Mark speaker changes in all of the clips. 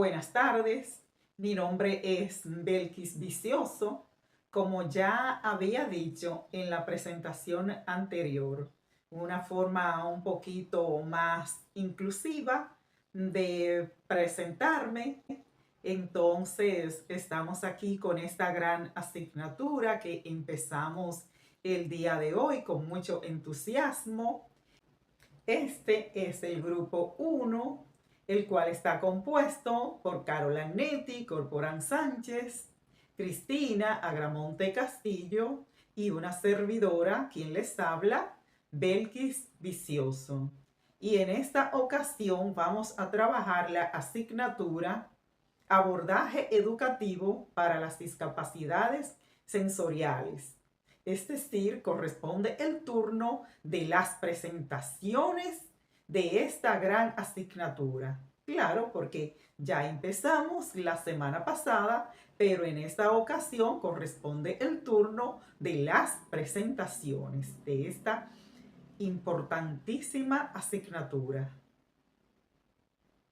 Speaker 1: Buenas tardes, mi nombre es Belkis Vicioso. Como ya había dicho en la presentación anterior, una forma un poquito más inclusiva de presentarme. Entonces, estamos aquí con esta gran asignatura que empezamos el día de hoy con mucho entusiasmo. Este es el grupo 1, el cual está compuesto por Carola Netti, Corporán Sánchez, Cristina Agramonte Castillo y una servidora, quien les habla, Belkis Vicioso. Y en esta ocasión vamos a trabajar la asignatura Abordaje educativo para las discapacidades sensoriales. Es decir, corresponde el turno de las presentaciones de esta gran asignatura. Claro, porque ya empezamos la semana pasada, pero en esta ocasión corresponde el turno de las presentaciones de esta importantísima asignatura.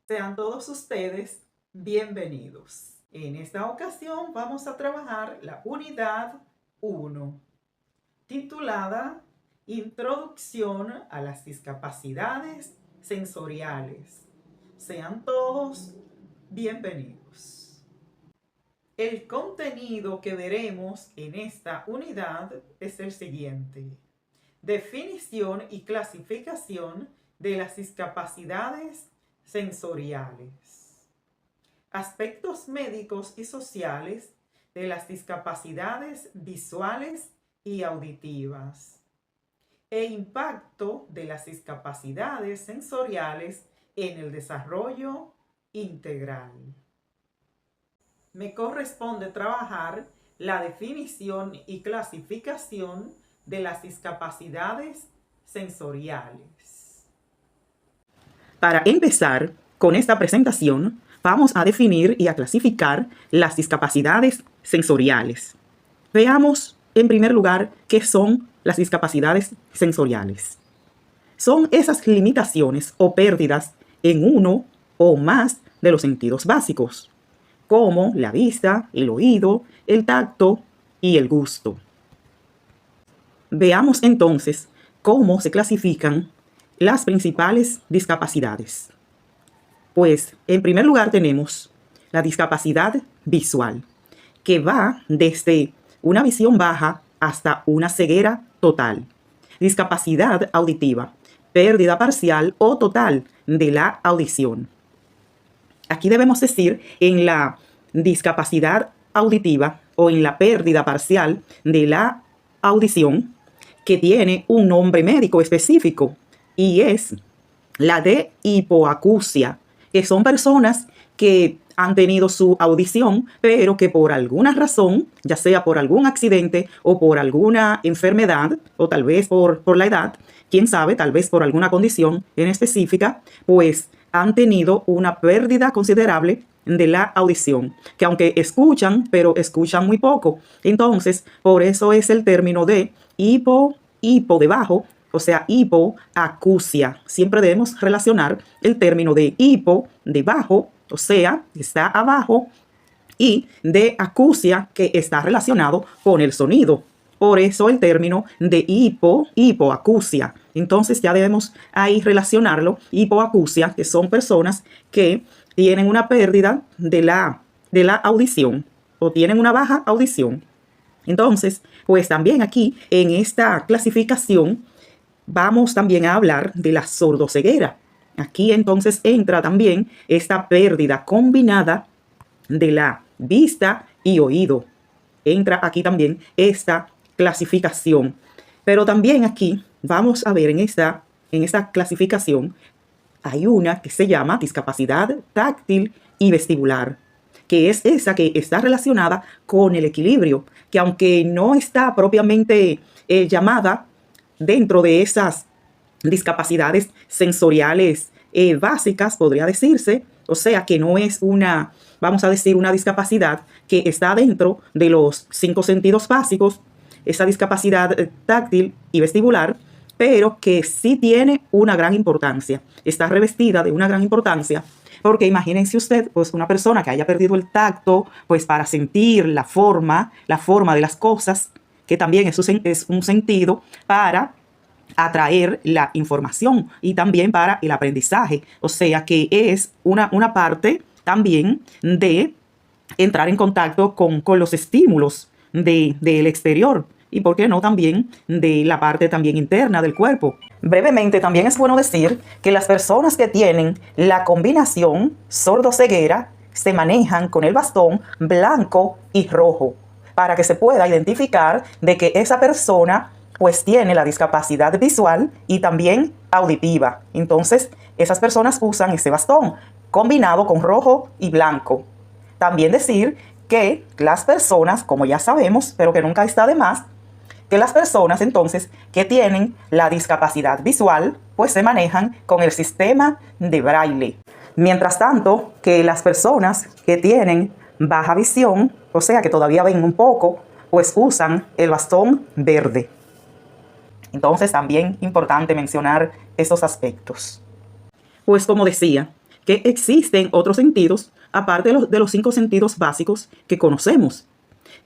Speaker 1: Sean todos ustedes bienvenidos. En esta ocasión vamos a trabajar la unidad 1, titulada Introducción a las discapacidades sensoriales. Sean todos bienvenidos. El contenido que veremos en esta unidad es el siguiente: definición y clasificación de las discapacidades sensoriales, aspectos médicos y sociales de las discapacidades visuales y auditivas, e impacto de las discapacidades sensoriales en el desarrollo integral. Me corresponde trabajar la definición y clasificación de las discapacidades sensoriales. Para empezar con esta presentación, vamos a definir y a clasificar las discapacidades sensoriales. Veamos en primer lugar qué son las discapacidades sensoriales. Son esas limitaciones o pérdidas en uno o más de los sentidos básicos, como la vista, el oído, el tacto y el gusto. Veamos entonces cómo se clasifican las principales discapacidades. Pues en primer lugar tenemos la discapacidad visual, que va desde una visión baja hasta una ceguera total. Discapacidad auditiva, pérdida parcial o total de la audición. Aquí debemos decir en la discapacidad auditiva o en la pérdida parcial de la audición, que tiene un nombre médico específico, y es la de hipoacusia, que son personas que han tenido su audición, pero que por alguna razón, ya sea por algún accidente o por alguna enfermedad, o tal vez por la edad, quién sabe, tal vez por alguna condición en específica, pues han tenido una pérdida considerable de la audición, que aunque escuchan, pero escuchan muy poco. Entonces, por eso es el término de hipo debajo, o sea, hipoacusia. Siempre debemos relacionar el término de hipo, debajo, o sea, está abajo, y de acusia, que está relacionado con el sonido. Por eso el término de hipoacusia. Entonces ya debemos ahí relacionarlo. Hipoacusia, que son personas que tienen una pérdida de la audición o tienen una baja audición. Entonces, pues también aquí en esta clasificación vamos también a hablar de la sordoceguera. Aquí entonces entra también esta pérdida combinada de la vista y oído. Entra aquí también esta clasificación. Pero también aquí vamos a ver en esta clasificación hay una que se llama discapacidad táctil y vestibular, que es esa que está relacionada con el equilibrio, que aunque no está propiamente llamada dentro de esas discapacidades sensoriales básicas, podría decirse, o sea que no es una, vamos a decir, una discapacidad que está dentro de los 5 sentidos básicos, esa discapacidad táctil y vestibular, pero que sí tiene una gran importancia, está revestida de una gran importancia, Porque imagínense usted, pues una persona que haya perdido el tacto, pues para sentir la forma de las cosas, que también es un sentido para atraer la información y también para el aprendizaje. O sea que es una parte también de entrar en contacto con los estímulos del exterior y, por qué no, también de la parte también interna del cuerpo. Brevemente, también es bueno decir que las personas que tienen la combinación sordo-ceguera se manejan con el bastón blanco y rojo para que se pueda identificar de que esa persona pues tiene la discapacidad visual y también auditiva. Entonces, esas personas usan ese bastón combinado con rojo y blanco. También decir que las personas, como ya sabemos, pero que nunca está de más, que las personas entonces que tienen la discapacidad visual, pues se manejan con el sistema de Braille. Mientras tanto, que las personas que tienen baja visión, o sea que todavía ven un poco, pues usan el bastón verde. Entonces también importante mencionar estos aspectos. Pues como decía, que existen otros sentidos, aparte de los 5 sentidos básicos que conocemos.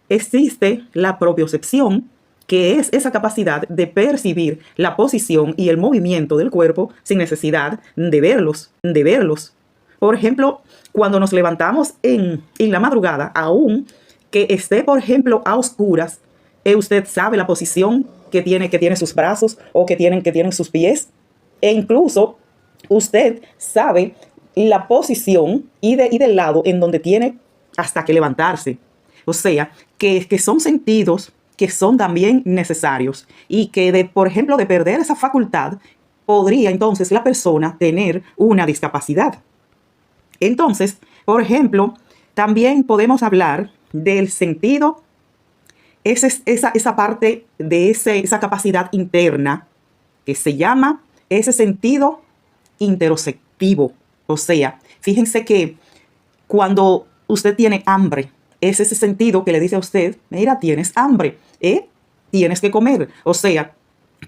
Speaker 1: Existe la propiocepción, que es esa capacidad de percibir la posición y el movimiento del cuerpo sin necesidad de verlos. Por ejemplo, cuando nos levantamos en la madrugada, aún que esté, por ejemplo, a oscuras, usted sabe la posición que tiene sus brazos o que tienen sus pies. E incluso usted sabe la posición y del lado en donde tiene hasta que levantarse. O sea, que son sentidos que son también necesarios y que, por ejemplo, de perder esa facultad, podría entonces la persona tener una discapacidad. Entonces, por ejemplo, también podemos hablar del sentido, esa parte de esa capacidad interna que se llama ese sentido interoceptivo. O sea, fíjense que cuando usted tiene hambre, es ese sentido que le dice a usted, mira, tienes hambre, tienes que comer. O sea,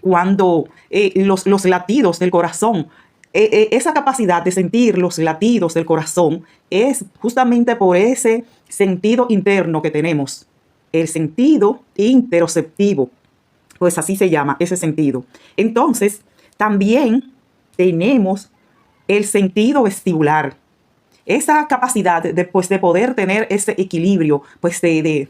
Speaker 1: cuando los latidos del corazón, esa capacidad de sentir los latidos del corazón es justamente por ese sentido interno que tenemos, el sentido interoceptivo, pues así se llama ese sentido. Entonces, también tenemos el sentido vestibular, esa capacidad de poder tener ese equilibrio, pues de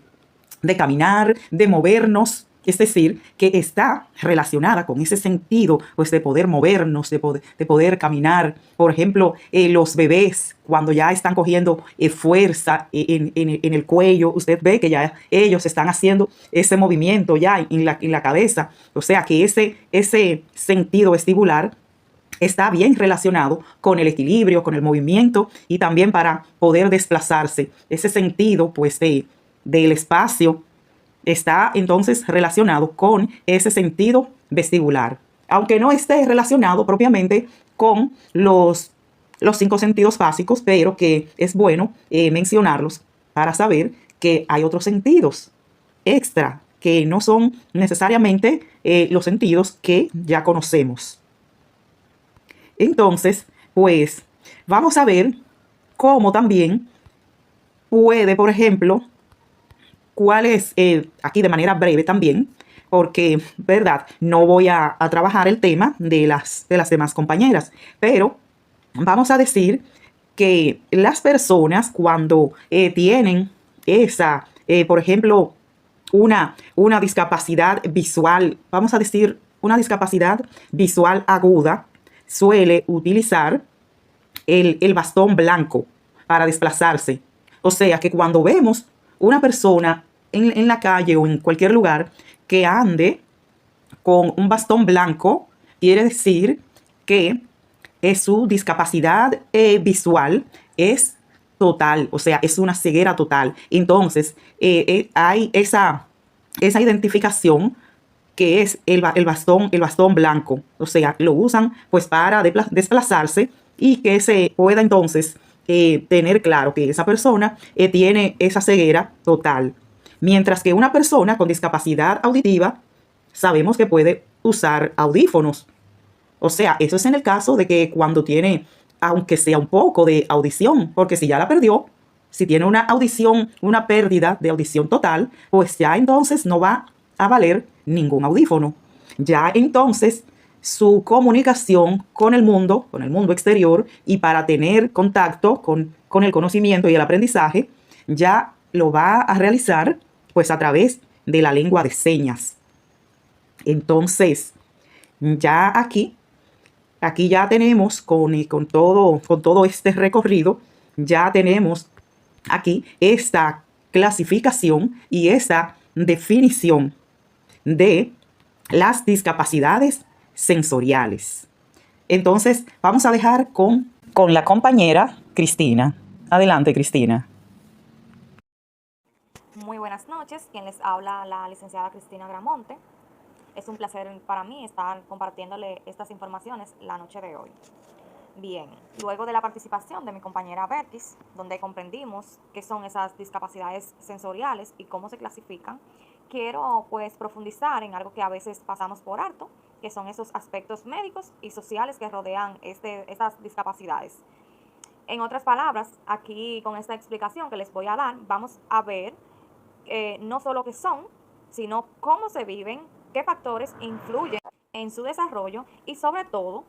Speaker 1: caminar, de movernos, es decir, que está relacionada con ese sentido, pues de poder movernos, de poder caminar. Por ejemplo, los bebés, cuando ya están cogiendo fuerza en el cuello, usted ve que ya ellos están haciendo ese movimiento ya en la cabeza. O sea que ese sentido vestibular está bien relacionado con el equilibrio, con el movimiento y también para poder desplazarse. Ese sentido, pues, del espacio está entonces relacionado con ese sentido vestibular. Aunque no esté relacionado propiamente con los 5 sentidos básicos, pero que es bueno mencionarlos para saber que hay otros sentidos extra que no son necesariamente los sentidos que ya conocemos. Entonces, pues, vamos a ver cómo también puede, por ejemplo, cuál es, aquí de manera breve también, porque, ¿verdad? No voy a trabajar el tema de las demás compañeras, pero vamos a decir que las personas cuando tienen esa, por ejemplo, una discapacidad visual, vamos a decir una discapacidad visual aguda, suele utilizar el bastón blanco para desplazarse. O sea que cuando vemos una persona en la calle o en cualquier lugar que ande con un bastón blanco, quiere decir que su discapacidad visual es total, o sea, es una ceguera total. Entonces, hay esa identificación que es el bastón blanco. O sea, lo usan pues para desplazarse y que se pueda entonces tener claro que esa persona tiene esa ceguera total. Mientras que una persona con discapacidad auditiva sabemos que puede usar audífonos. O sea, eso es en el caso de que cuando tiene aunque sea un poco de audición, porque si ya la perdió, si tiene una audición, una pérdida de audición total, pues ya entonces no va a valer ningún audífono. Ya entonces su comunicación con el mundo exterior, y para tener contacto con el conocimiento y el aprendizaje, ya lo va a realizar pues a través de la lengua de señas. Entonces, ya aquí ya tenemos con todo este recorrido, ya tenemos aquí esta clasificación y esta definición de las discapacidades sensoriales. Entonces, vamos a dejar con la compañera Cristina. Adelante, Cristina.
Speaker 2: Muy buenas noches, quien les habla la licenciada Cristina Gramonte. Es un placer para mí estar compartiéndole estas informaciones la noche de hoy. Bien, luego de la participación de mi compañera Bertis, donde comprendimos qué son esas discapacidades sensoriales y cómo se clasifican, quiero pues profundizar en algo que a veces pasamos por alto, que son esos aspectos médicos y sociales que rodean estas discapacidades. En otras palabras, aquí con esta explicación que les voy a dar, vamos a ver no solo qué son, sino cómo se viven, qué factores influyen en su desarrollo y sobre todo,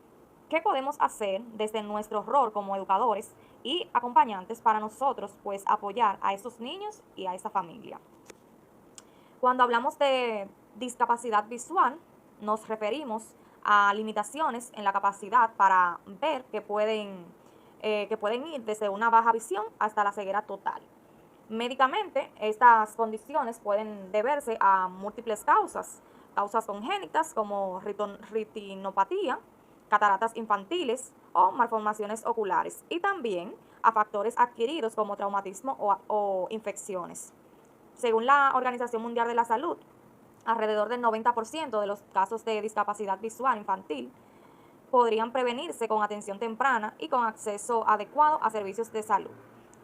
Speaker 2: qué podemos hacer desde nuestro rol como educadores y acompañantes para nosotros pues apoyar a esos niños y a esa familia. Cuando hablamos de discapacidad visual, nos referimos a limitaciones en la capacidad para ver que pueden ir desde una baja visión hasta la ceguera total. Médicamente, estas condiciones pueden deberse a múltiples causas congénitas como retinopatía, cataratas infantiles o malformaciones oculares, y también a factores adquiridos como traumatismo o infecciones. Según la Organización Mundial de la Salud, alrededor del 90% de los casos de discapacidad visual infantil podrían prevenirse con atención temprana y con acceso adecuado a servicios de salud.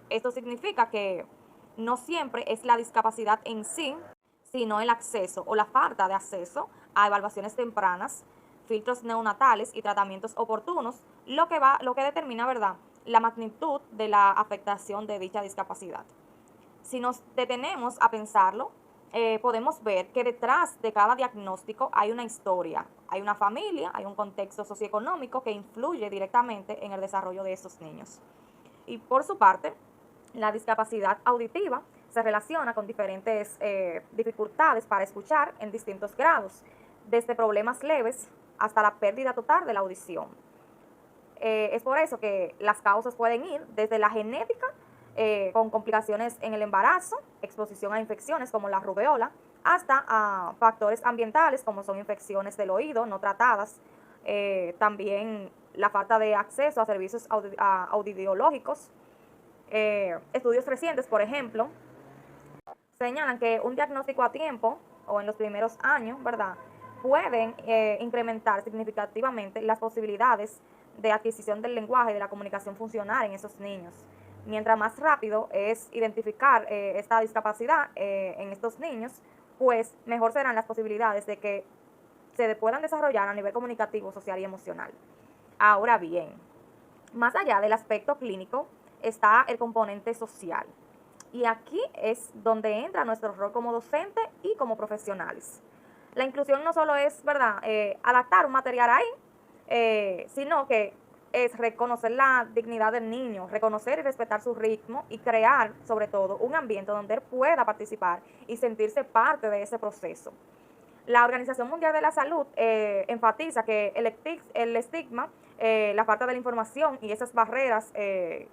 Speaker 2: Esto significa que no siempre es la discapacidad en sí, sino el acceso o la falta de acceso a evaluaciones tempranas, filtros neonatales y tratamientos oportunos, lo que determina, ¿verdad?, la magnitud de la afectación de dicha discapacidad. Si nos detenemos a pensarlo, podemos ver que detrás de cada diagnóstico hay una historia, hay una familia, hay un contexto socioeconómico que influye directamente en el desarrollo de esos niños. Y por su parte, la discapacidad auditiva se relaciona con diferentes dificultades para escuchar en distintos grados, desde problemas leves hasta la pérdida total de la audición. Es por eso que las causas pueden ir desde la genética, con complicaciones en el embarazo, exposición a infecciones como la rubeola, hasta a factores ambientales como son infecciones del oído no tratadas, también la falta de acceso a servicios audiológicos. Estudios recientes, por ejemplo, señalan que un diagnóstico a tiempo o en los primeros años, ¿verdad?, pueden incrementar significativamente las posibilidades de adquisición del lenguaje y de la comunicación funcional en esos niños. Mientras más rápido es identificar esta discapacidad en estos niños, pues mejor serán las posibilidades de que se puedan desarrollar a nivel comunicativo, social y emocional. Ahora bien, más allá del aspecto clínico, está el componente social. Y aquí es donde entra nuestro rol como docente y como profesionales. La inclusión no solo es, ¿verdad?, adaptar un material ahí, sino que es reconocer la dignidad del niño, reconocer y respetar su ritmo y crear, sobre todo, un ambiente donde él pueda participar y sentirse parte de ese proceso. La Organización Mundial de la Salud enfatiza que el estigma, la falta de la información y esas barreras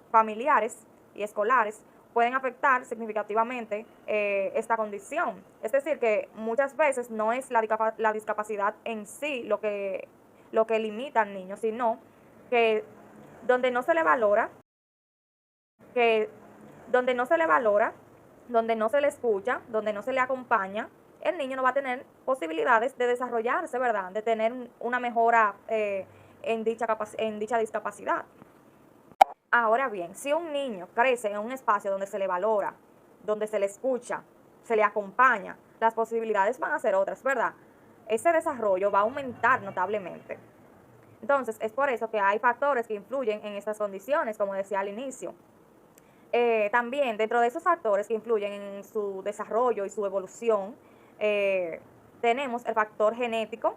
Speaker 2: familiares y escolares pueden afectar significativamente esta condición. Es decir, que muchas veces no es la discapacidad en sí lo que limita al niño, sino que donde no se le valora, donde no se le escucha, donde no se le acompaña, el niño no va a tener posibilidades de desarrollarse, ¿verdad?, de tener una mejora en dicha discapacidad. Ahora bien, si un niño crece en un espacio donde se le valora, donde se le escucha, se le acompaña, las posibilidades van a ser otras, ¿verdad? Ese desarrollo va a aumentar notablemente. Entonces, es por eso que hay factores que influyen en estas condiciones, como decía al inicio. También dentro de esos factores que influyen en su desarrollo y su evolución, tenemos el factor genético,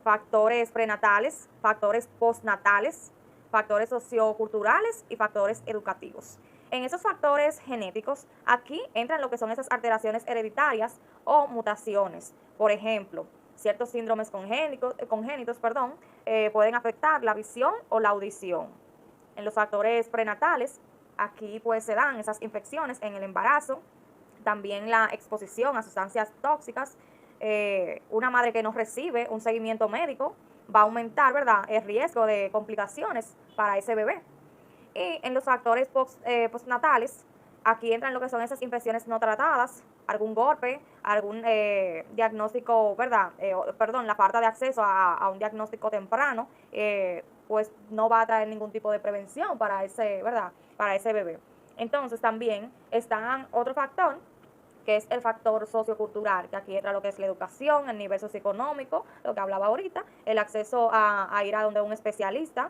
Speaker 2: factores prenatales, factores postnatales, factores socioculturales y factores educativos. En esos factores genéticos, aquí entran lo que son esas alteraciones hereditarias o mutaciones. Por ejemplo, ciertos síndromes congénitos pueden afectar la visión o la audición. En los factores prenatales, aquí pues se dan esas infecciones en el embarazo, también la exposición a sustancias tóxicas. Una madre que no recibe un seguimiento médico va a aumentar, ¿verdad?, el riesgo de complicaciones para ese bebé. Y en los factores postnatales, aquí entran lo que son esas infecciones no tratadas, algún golpe, algún diagnóstico, ¿verdad? La falta de acceso a un diagnóstico temprano, pues no va a traer ningún tipo de prevención para ese, ¿verdad?, para ese bebé. Entonces también está otro factor, que es el factor sociocultural, que aquí entra lo que es la educación, el nivel socioeconómico, lo que hablaba ahorita, el acceso a ir a donde un especialista.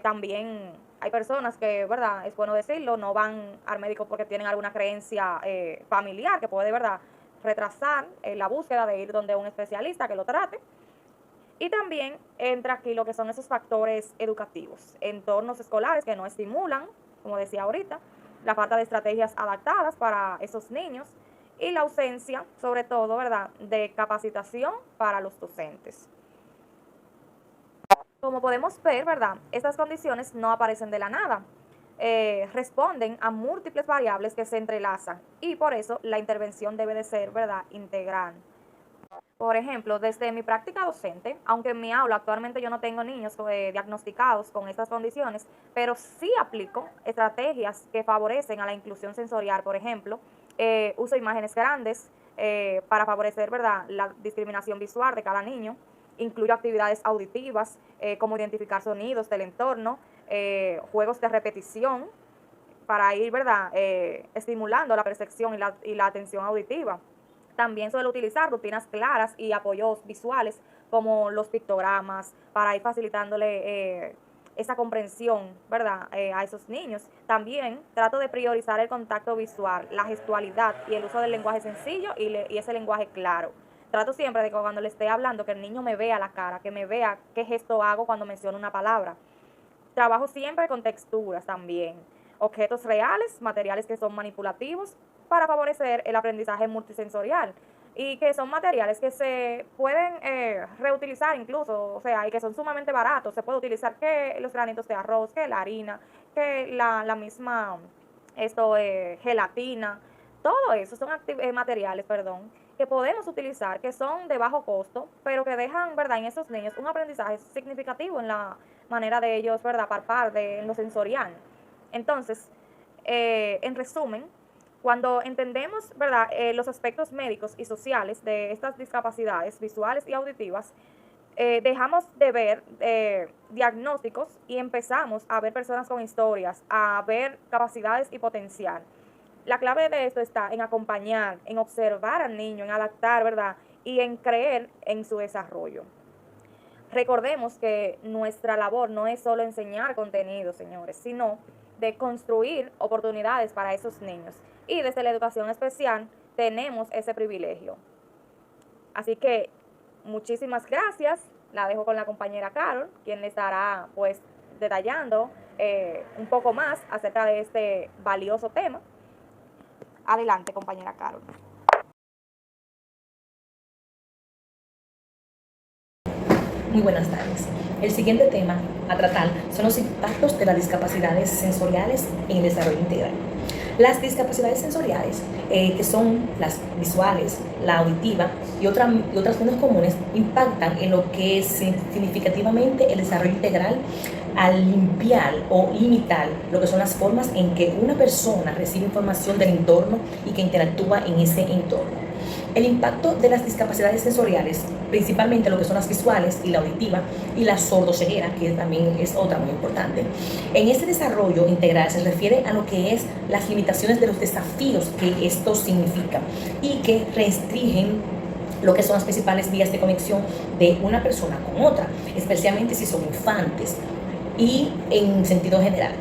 Speaker 2: También hay personas que, ¿verdad?, es bueno decirlo, no van al médico porque tienen alguna creencia familiar que puede, ¿verdad?, retrasar la búsqueda de ir donde un especialista que lo trate. Y también entra aquí lo que son esos factores educativos, entornos escolares que no estimulan, como decía ahorita, la falta de estrategias adaptadas para esos niños y la ausencia, sobre todo, ¿verdad?, de capacitación para los docentes. Como podemos ver, ¿verdad?, estas condiciones no aparecen de la nada. Responden a múltiples variables que se entrelazan y por eso la intervención debe de ser, ¿verdad?, integral. Por ejemplo, desde mi práctica docente, aunque en mi aula actualmente yo no tengo niños diagnosticados con estas condiciones, pero sí aplico estrategias que favorecen a la inclusión sensorial. Por ejemplo, uso imágenes grandes para favorecer, ¿verdad?, la discriminación visual de cada niño. Incluyo actividades auditivas, como identificar sonidos del entorno, juegos de repetición para ir, ¿verdad?, estimulando la percepción y la atención auditiva. También suele utilizar rutinas claras y apoyos visuales como los pictogramas para ir facilitándole esa comprensión, ¿verdad?, a esos niños. También trato de priorizar el contacto visual, la gestualidad y el uso del lenguaje sencillo y ese lenguaje claro. Trato siempre de que cuando le esté hablando que el niño me vea la cara, que me vea qué gesto hago cuando menciono una palabra. Trabajo siempre con texturas también, objetos reales, materiales que son manipulativos para favorecer el aprendizaje multisensorial y que son materiales que se pueden reutilizar incluso, o sea, y que son sumamente baratos. Se puede utilizar que los granitos de arroz, que la harina, que la misma gelatina. Todo eso son materiales, que podemos utilizar, que son de bajo costo, pero que dejan, ¿verdad?, en esos niños un aprendizaje significativo en la manera de ellos, ¿verdad?, palpar en lo sensorial. Entonces, en resumen, cuando entendemos, ¿verdad?, los aspectos médicos y sociales de estas discapacidades visuales y auditivas, dejamos de ver diagnósticos y empezamos a ver personas con historias, a ver capacidades y potencial. La clave de esto está en acompañar, en observar al niño, en adaptar, ¿verdad?, y en creer en su desarrollo. Recordemos que nuestra labor no es solo enseñar contenido, señores, sino de construir oportunidades para esos niños. Y desde la educación especial tenemos ese privilegio. Así que muchísimas gracias. La dejo con la compañera Carol, quien le estará pues detallando un poco más acerca de este valioso tema. Adelante, compañera Carol.
Speaker 3: Muy buenas tardes. El siguiente tema a tratar son los impactos de las discapacidades sensoriales en el desarrollo integral. Las discapacidades sensoriales, que son las visuales, la auditiva y otras menos comunes, impactan en lo que es significativamente el desarrollo integral al limpiar o limitar lo que son las formas en que una persona recibe información del entorno y que interactúa en ese entorno. El impacto de las discapacidades sensoriales, principalmente lo que son las visuales y la auditiva y la sordoceguera, que también es otra muy importante. En este desarrollo integral se refiere a lo que es las limitaciones de los desafíos que esto significa y que restringen lo que son las principales vías de conexión de una persona con otra, especialmente si son infantes y en sentido general.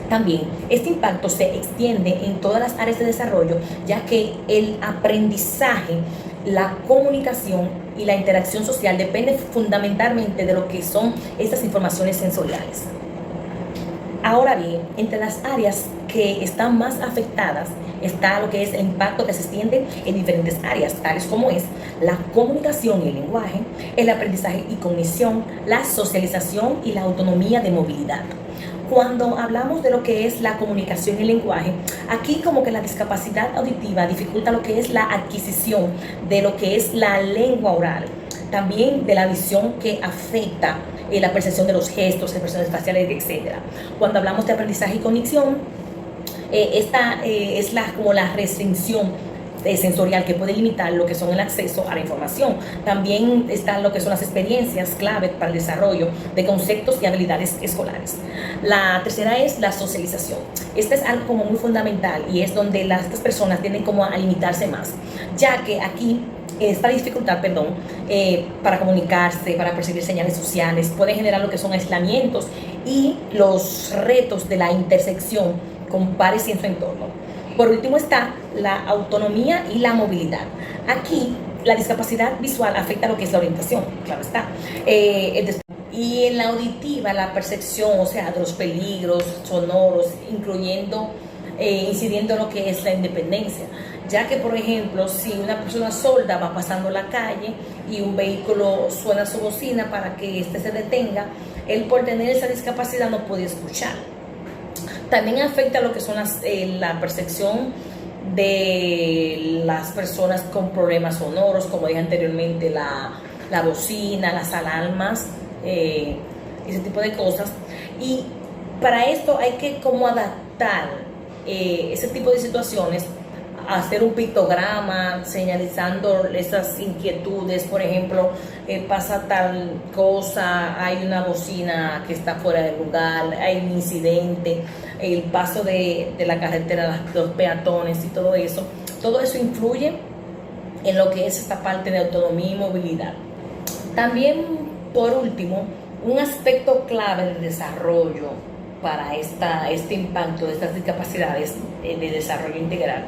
Speaker 3: También este impacto se extiende en todas las áreas de desarrollo, ya que el aprendizaje, la comunicación y la interacción social depende fundamentalmente de lo que son estas informaciones sensoriales. Ahora bien, entre las áreas que están más afectadas está lo que es el impacto que se extiende en diferentes áreas, tales como es la comunicación y el lenguaje, el aprendizaje y cognición, la socialización y la autonomía de movilidad. Cuando hablamos de lo que es la comunicación y el lenguaje, aquí como que la discapacidad auditiva dificulta lo que es la adquisición de lo que es la lengua oral, también de la visión que afecta la percepción de los gestos, expresiones faciales, etc. Cuando hablamos de aprendizaje y cognición, esta es como la restricción sensorial que puede limitar lo que son el acceso a la información. También están lo que son las experiencias clave para el desarrollo de conceptos y habilidades escolares. La tercera es la socialización. Esta es algo como muy fundamental y es donde estas personas tienden como a limitarse más, ya que aquí esta dificultad, para comunicarse, para percibir señales sociales, puede generar lo que son aislamientos y los retos de la intersección con pares y en su entorno. Por último está la autonomía y la movilidad. Aquí la discapacidad visual afecta lo que es la orientación, claro está. Y en la auditiva, la percepción, o sea, de los peligros sonoros, incidiendo en lo que es la independencia. Ya que, por ejemplo, si una persona sorda va pasando la calle y un vehículo suena su bocina para que éste se detenga, él por tener esa discapacidad no puede escuchar. También afecta lo que son la percepción de las personas con problemas sonoros, como dije anteriormente, la bocina, las alarmas, ese tipo de cosas. Y para esto hay que como adaptar ese tipo de situaciones, hacer un pictograma señalizando esas inquietudes. Por ejemplo, pasa tal cosa, hay una bocina que está fuera del lugar, hay un incidente, el paso de la carretera, los peatones y todo eso influye en lo que es esta parte de autonomía y movilidad. También, por último, un aspecto clave del desarrollo para este impacto de estas discapacidades de desarrollo integral,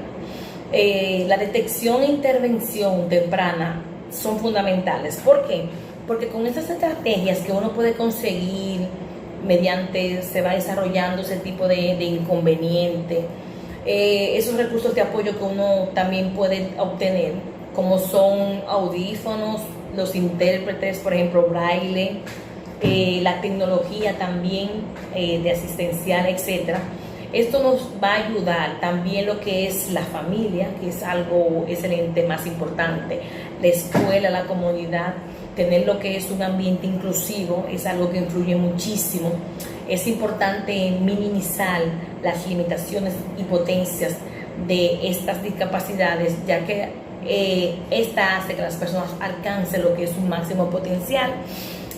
Speaker 3: la detección e intervención temprana son fundamentales. ¿Por qué? Porque con estas estrategias que uno puede conseguir mediante se va desarrollando ese tipo de inconveniente, esos recursos de apoyo que uno también puede obtener, como son audífonos, los intérpretes, por ejemplo, braille, la tecnología también de asistencial, etcétera. Esto nos va a ayudar también lo que es la familia, que es algo excelente, más importante, la escuela, la comunidad, tener lo que es un ambiente inclusivo es algo que influye muchísimo. Es importante minimizar las limitaciones y potencias de estas discapacidades, ya que esta hace que las personas alcancen lo que es un máximo potencial.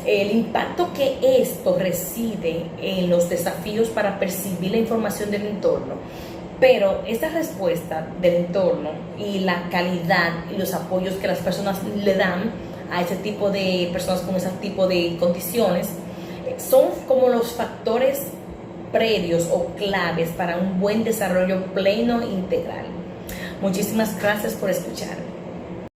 Speaker 3: El impacto que esto reside en los desafíos para percibir la información del entorno, pero esta respuesta del entorno y la calidad y los apoyos que las personas le dan a ese tipo de personas con ese tipo de condiciones son como los factores previos o claves para un buen desarrollo pleno e integral. Muchísimas gracias por escuchar.